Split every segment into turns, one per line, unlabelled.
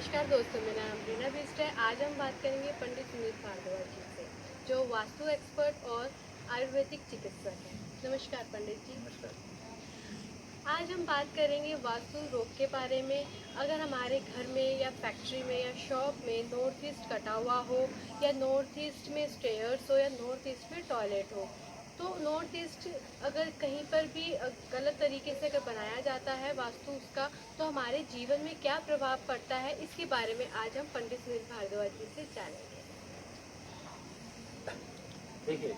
नमस्कार दोस्तों, मेरा नाम रीना बिष्ट है। आज हम बात करेंगे पंडित सुनील भारद्वाज जी से, जो वास्तु एक्सपर्ट और आयुर्वेदिक चिकित्सक हैं। नमस्कार पंडित जी।
नमस्कार।
आज हम बात करेंगे वास्तु रोग के बारे में। अगर हमारे घर में या फैक्ट्री में या शॉप में नॉर्थ ईस्ट कटा हुआ हो, या नॉर्थ ईस्ट में स्टेयर्स हो, या नॉर्थ ईस्ट में टॉयलेट हो, तो नॉर्थ ईस्ट अगर कहीं पर भी गलत तरीके से अगर बनाया जाता है वास्तु उसका, तो हमारे जीवन में क्या प्रभाव पड़ता है, इसके बारे में आज हम पंडित सुनील भारद्वाज जी से जानेंगे।
देखिए,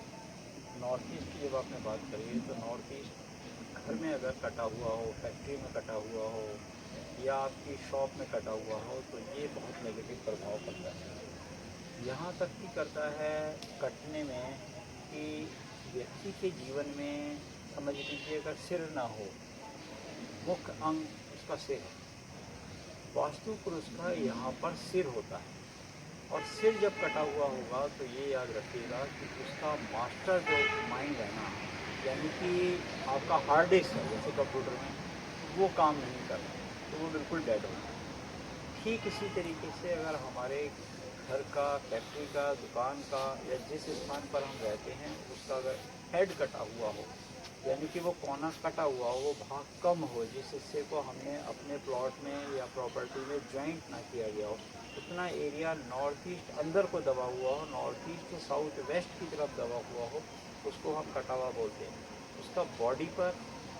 नॉर्थ ईस्ट की जब आपने बात करी तो नॉर्थ ईस्ट घर में अगर कटा हुआ हो, फैक्ट्री में कटा हुआ हो या आपकी शॉप में कटा हुआ हो तो ये बहुत नेगेटिव प्रभाव पड़ता है। यहाँ तक कि करता है कटने में कि व्यक्ति के जीवन में समझ लीजिए अगर सिर ना हो, मुख्य अंग उसका सिर है, वास्तु पुरुष का यहाँ पर सिर होता है। और सिर जब कटा हुआ होगा तो ये याद रखिएगा कि उसका मास्टर जो माइंड है ना, यानी कि आपका हार्ड डिस्क है जैसे कंप्यूटर में, वो काम नहीं कर रहा, तो वो बिल्कुल डेड होगा। ठीक इसी तरीके से अगर हमारे घर का, फैक्ट्री का, दुकान का या जिस स्थान पर हम रहते हैं उसका अगर हेड कटा हुआ हो, यानी कि वो कोना कटा हुआ हो, वो भाग कम हो, जिस हिस्से को हमने अपने प्लॉट में या प्रॉपर्टी में ज्वाइंट ना किया गया हो, उतना एरिया नॉर्थ ईस्ट अंदर को दबा हुआ हो, नॉर्थ ईस्ट साउथ वेस्ट की तरफ दबा हुआ हो, उसको हम कटा हुआ बोलते हैं। उसका बॉडी पर,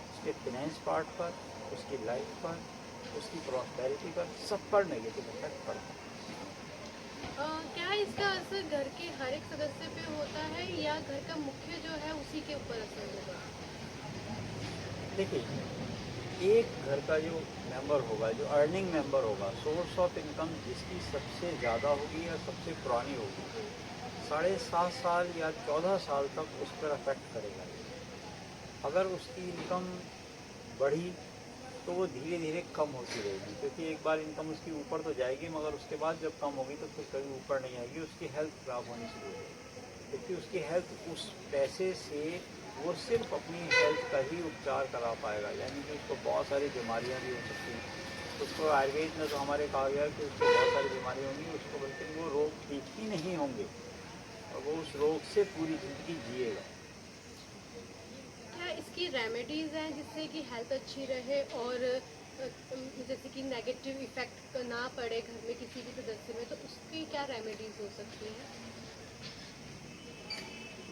उसके फिनेंस पार्ट पर, उसकी लाइफ पर, उसकी प्रॉस्पेरिटी पर, सब पर नेगेटिव इफेक्ट पड़ता है।
क्या इसका असर घर के हर एक सदस्य पे होता है, या घर का मुख्य जो है उसी के ऊपर असर होगा?
देखिए, एक घर का जो मेंबर होगा, जो अर्निंग मेंबर होगा, सोर्स ऑफ इनकम जिसकी सबसे ज़्यादा होगी या सबसे पुरानी होगी, 7.5 साल या 14 साल तक उस पर अफेक्ट करेगा। अगर उसकी इनकम बढ़ी तो वो धीरे धीरे कम होती रहेगी, क्योंकि एक बार इनकम उसकी ऊपर तो जाएगी मगर उसके बाद जब कम होगी तो फिर कभी ऊपर नहीं आएगी, उसकी हेल्थ ख़राब होनी शुरू हो जाएगी। क्योंकि उसकी हेल्थ उस पैसे से वो सिर्फ अपनी हेल्थ का ही उपचार करा पाएगा, यानी कि उसको बहुत सारी बीमारियां भी हो सकती हैं। उसको आयुर्वेद में तो हमारे कहा गया कि उसको बहुत सारी बीमारियाँ होंगी, उसको बल्कि वो रोग ठीक ही नहीं होंगे और वो उस रोग से पूरी ज़िंदगी जिएगा।
क्या इसकी रेमेडीज हैं जिससे कि हेल्थ अच्छी रहे, और जैसे कि नेगेटिव इफेक्ट ना पड़े घर में किसी भी सदस्य में, तो उसकी क्या रेमेडीज हो सकती हैं?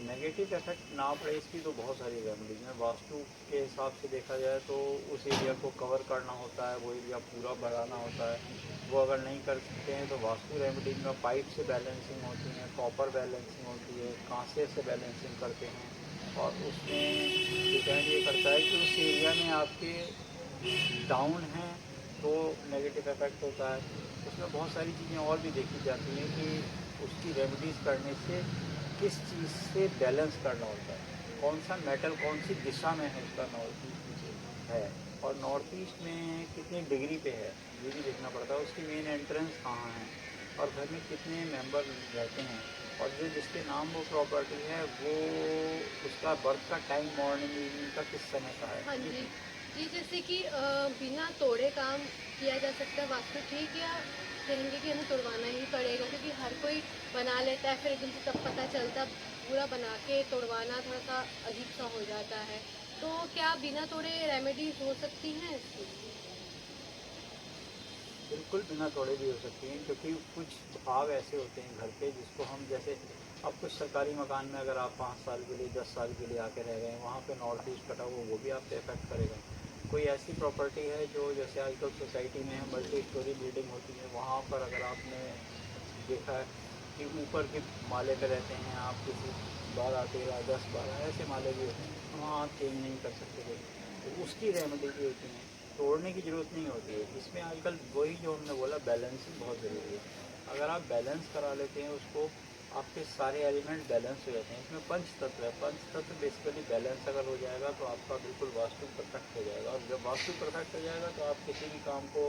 नेगेटिव इफेक्ट ना पड़े इसकी तो बहुत सारी रेमेडीज हैं। वास्तु के हिसाब से देखा जाए तो उस एरिया को कवर करना होता है, वो एरिया पूरा बढ़ाना होता है। वो अगर नहीं कर सकते हैं तो वास्तु रेमेडीज में पाइप से बैलेंसिंग होती है, कॉपर बैलेंसिंग होती है, कांसे से बैलेंसिंग करते हैं। और उसमें डिपेंड ये करता है कि उस एरिया में आपके डाउन है तो नेगेटिव इफेक्ट होता है। उसमें बहुत सारी चीज़ें और भी देखी जाती हैं कि उसकी रेमेडीज़ करने से किस चीज़ से बैलेंस करना होता है, कौन सा मेटल कौन सी दिशा में है उसका नॉर्थ ईस्ट है, और नॉर्थ ईस्ट में कितनी डिग्री पे है ये भी देखना पड़ता है। उसकी मेन एंट्रेंस कहाँ है और घर में कितने मेंबर रहते हैं, और जो जिसके नाम वो प्रॉपर्टी है वो उसका बर्थ का टाइम मॉर्निंग इवनिंग का किस समय का है,
हाँ
ये
जी।
चीज़।
जी, जैसे कि बिना तोड़े काम किया जा सकता है वास्तु, ठीक, या कहेंगे कि हमें तोड़वाना ही पड़ेगा? क्योंकि हर कोई बना लेता है, फिर एकदम से तब पता चलता, पूरा बना के तोड़वाना थोड़ा सा अजीब सा हो जाता है। तो क्या बिना तोड़े रेमेडीज हो सकती हैं इसकी?
बिल्कुल बिना तोड़े भी हो सकती हैं, क्योंकि कुछ भाग ऐसे होते हैं घर के जिसको हम जैसे, अब कुछ सरकारी मकान में अगर आप 5 साल के लिए 10 साल के लिए आके रह गए हैं, वहाँ पे नॉर्थ ईस्ट कटा हुआ वो भी आप पे इफेक्ट करेगा। कोई ऐसी प्रॉपर्टी है जो जैसे आजकल सोसाइटी में मल्टी स्टोरी बिल्डिंग होती है, वहाँ पर अगर आपने देखा है कि ऊपर के माले पे रहते हैं आप, किसी 12 13 10 12 ऐसे माले भी होते हैं, वहाँ आप चेंज नहीं कर सकते थे, तो उसकी रेमेडी भी होती हैं। तोड़ने की ज़रूरत नहीं होती है इसमें। आजकल वही जो हमने बोला, बैलेंसिंग बहुत ज़रूरी है। अगर आप बैलेंस करा लेते हैं उसको, आपके सारे एलिमेंट बैलेंस हो जाते हैं। इसमें पंच तत्व है, पंच तत्व बेसिकली बैलेंस अगर हो जाएगा तो आपका बिल्कुल वास्तु परफेक्ट हो जाएगा, और जब वास्तु परफेक्ट हो जाएगा तो आप किसी भी काम को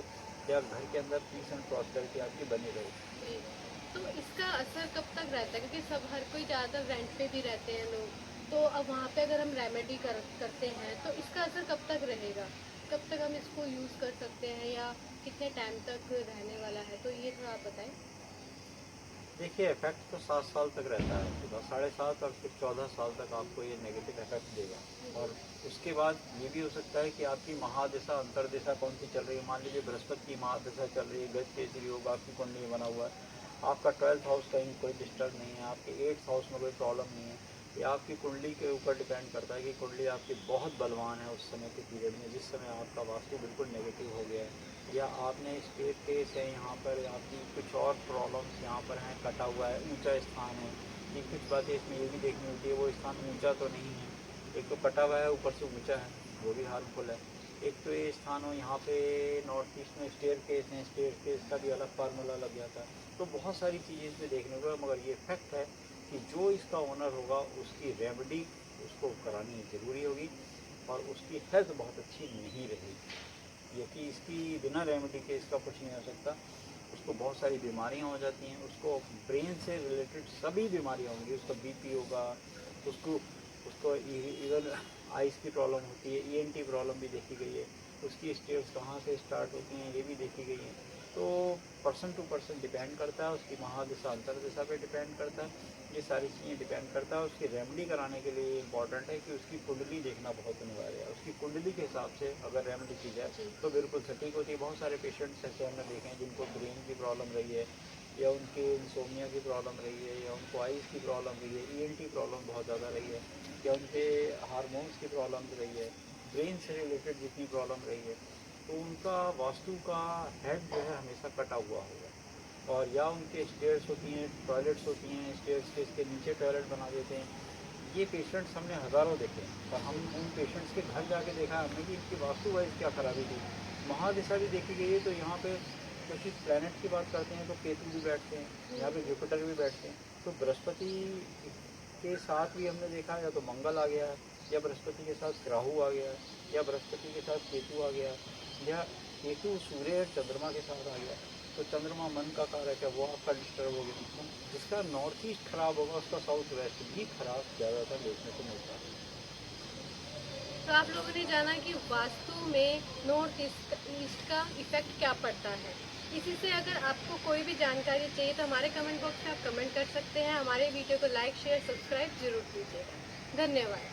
या घर के अंदर पीस एंड प्रॉस्पेरिटी आपकी बनी रहेगी।
जी। तो इसका असर कब तक रहता है? क्योंकि सब हर कोई ज़्यादातर रेंट पे भी रहते हैं लोग, तो अब वहाँ पे अगर हम रेमेडी करते हैं तो इसका असर कब तक रहेगा? कब तक हम इसको यूज़ कर सकते हैं, या कितने टाइम तक रहने वाला है? तो आप बताएं।
देखिए, इफेक्ट तो 7 साल तक रहता है आपके पास, 7.5 और फिर 14 साल तक आपको ये नेगेटिव इफेक्ट देगा। और उसके बाद ये भी हो सकता है कि आपकी महादशा अंतरदिशा कौन सी चल रही है। मान लीजिए बृहस्पति की महादशा चल रही है, गज केसरी योग आपकी कुंडली में बना हुआ है, आपका 12th हाउस कहीं कोई डिस्टर्ब नहीं है, आपके 8th हाउस में कोई प्रॉब्लम नहीं है। ये आपकी कुंडली के ऊपर डिपेंड करता है कि कुंडली आपकी बहुत बलवान है उस समय के पीरियड में, जिस समय आपका वास्तु बिल्कुल नेगेटिव हो गया है, या आपने स्टेट केस है यहाँ पर, आपकी कुछ और प्रॉब्लम्स यहाँ पर हैं, कटा हुआ है, ऊंचा स्थान है। ये कुछ बातें इसमें ये भी देखनी होती है, वो स्थान ऊंचा तो नहीं है, एक तो कटा हुआ है ऊपर से ऊंचा है, वो भी हार्मफुल है। एक तो ये स्थान हो यहाँ पे नॉर्थ ईस्ट में स्टेयर केस है, स्टेयर केस का भी अलग फार्मूला लग जाता है। तो बहुत सारी चीज़ें इसमें देखने को, मगर ये फैक्ट है कि जो इसका ओनर होगा उसकी रेमेडी उसको करानी ज़रूरी होगी, और उसकी हेल्थ बहुत अच्छी नहीं रहेगी, क्योंकि इसकी बिना रेमेडी के इसका कुछ नहीं हो सकता। उसको बहुत सारी बीमारियां हो जाती हैं, उसको ब्रेन से रिलेटेड सभी बीमारियां होंगी, उसका बीपी होगा, उसको उसको इवन आइज़ की प्रॉब्लम होती है, ईएनटी प्रॉब्लम भी देखी गई है, उसकी स्टेज कहाँ से स्टार्ट होती हैं ये भी देखी गई है। तो पर्सन टू पर्सन डिपेंड करता है, उसकी महादिशा अंतरदिशा पे डिपेंड करता है, ये सारी चीज़ें डिपेंड करता है। उसकी रेमेडी कराने के लिए इम्पॉर्टेंट है कि उसकी कुंडली देखना बहुत अनिवार्य है। उसकी कुंडली के हिसाब से अगर रेमेडी की जाए तो बिल्कुल सटीक होती है। बहुत सारे पेशेंट्स ऐसे हमने देखे हैं जिनको ब्रेन की प्रॉब्लम रही है, या उनके इंसोमिया की प्रॉब्लम रही है, या उनको आइज़ की प्रॉब्लम रही है, ईएनटी प्रॉब्लम बहुत ज़्यादा रही है, या उनके हार्मोन्स की प्रॉब्लम रही है, ब्रेन से रिलेटेड जितनी प्रॉब्लम रही है, तो उनका वास्तु का हेड जो है हमेशा कटा हुआ होगा। और या उनके स्टेयर्स होती हैं, टॉयलेट्स होती हैं, स्टेयर्स के इसके नीचे टॉयलेट बना देते हैं। ये पेशेंट्स हमने हज़ारों देखे हैं, और हम उन पेशेंट्स के घर जाके देखा हमने कि इनकी वास्तु वाइज क्या खराबी थी। महादिशा भी देखी गई है, तो यहाँ पे क्योंकि प्लैनेट की बात करते हैं तो केतु भी बैठते हैं, यहाँ पे जुपिटर भी बैठते हैं, तो बृहस्पति के साथ भी हमने देखा, या तो मंगल आ गया है, या बृहस्पति के साथ राहु आ गया है, या बृहस्पति के साथ केतु आ गया है, या केतु सूर्य और चंद्रमा के साथ आ गया। तो चंद्रमा मन का कारक है, वो आपका डिस्टर्ब हो गया। जिसका नॉर्थ ईस्ट खराब होगा उसका साउथ वेस्ट भी खराब ज़्यादातर देखने को मिलता है।
तो आप लोगों ने जाना कि वास्तु में नॉर्थ ईस्ट का इफेक्ट क्या पड़ता है। इसी से अगर आपको कोई भी जानकारी चाहिए तो हमारे कमेंट बॉक्स में आप कमेंट कर सकते हैं। हमारे वीडियो को लाइक शेयर सब्सक्राइब जरूर कीजिएगा। धन्यवाद।